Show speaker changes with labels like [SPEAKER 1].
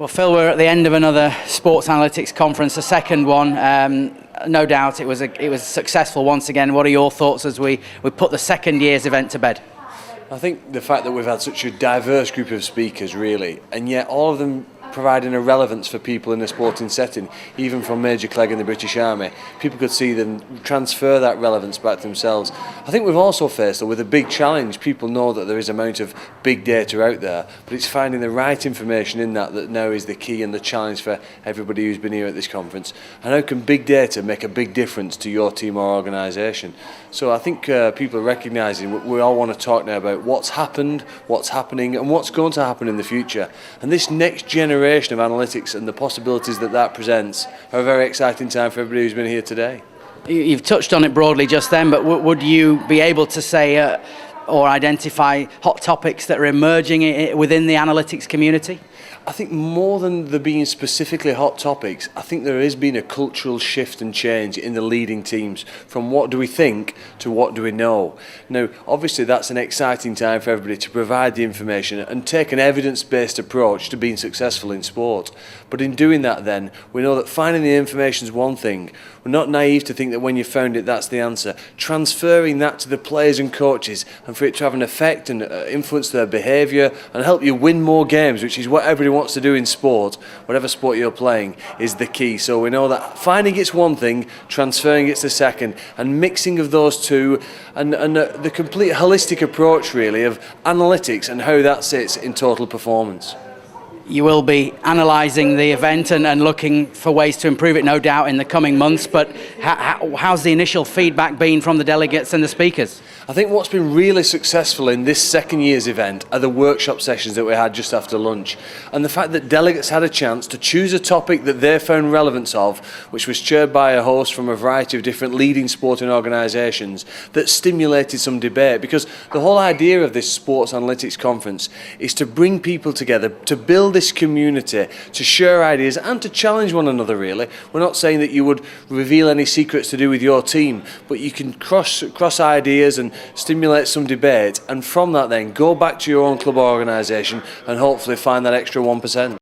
[SPEAKER 1] Well, Phil, we're at the end of another sports analytics conference, the second one. No doubt it was successful once again. What are your thoughts as we put the second year's event to bed?
[SPEAKER 2] I think the fact that we've had such a diverse group of speakers, really, and yet all of them providing a relevance for people in a sporting setting, even from Major Clegg in the British Army, people could see them transfer that relevance back to themselves. I think we've also faced with a big challenge. People know that there is an amount of big data out there, but it's finding the right information in that now is the key and the challenge for everybody who's been here at this conference. And how can big data make a big difference to your team or organisation? So I think people are recognising we all want to talk now about what's happened, what's happening and what's going to happen in the future. And this next generation of analytics and the possibilities that presents are a very exciting time for everybody who's been here today.
[SPEAKER 1] You've touched on it broadly just then, but would you be able to say or identify hot topics that are emerging within the analytics community?
[SPEAKER 2] I think more than there being specifically hot topics, I think there has been a cultural shift and change in the leading teams from what do we think to what do we know. Now, obviously that's an exciting time for everybody to provide the information and take an evidence-based approach to being successful in sport. But in doing that then, we know that finding the information is one thing. We're not naive to think that when you found it, that's the answer. Transferring that to the players and coaches and for it to have an effect and influence their behaviour and help you win more games, which is what everybody wants to do in sport, whatever sport you're playing, is the key. So we know that finding it's one thing, transferring it's the second, and mixing of those two, and the complete holistic approach really of analytics and how that sits in total performance.
[SPEAKER 1] You will be analysing the event and looking for ways to improve it, no doubt, in the coming months, but how's the initial feedback been from the delegates and the speakers?
[SPEAKER 2] I think what's been really successful in this second year's event are the workshop sessions that we had just after lunch, and the fact that delegates had a chance to choose a topic that they found relevance of, which was chaired by a host from a variety of different leading sporting organisations, that stimulated some debate, because the whole idea of this sports analytics conference is to bring people together, to build this community, to share ideas and to challenge one another really. We're not saying that you would reveal any secrets to do with your team, but you can cross ideas and stimulate some debate, and from that then go back to your own club or organisation and hopefully find that extra 1%.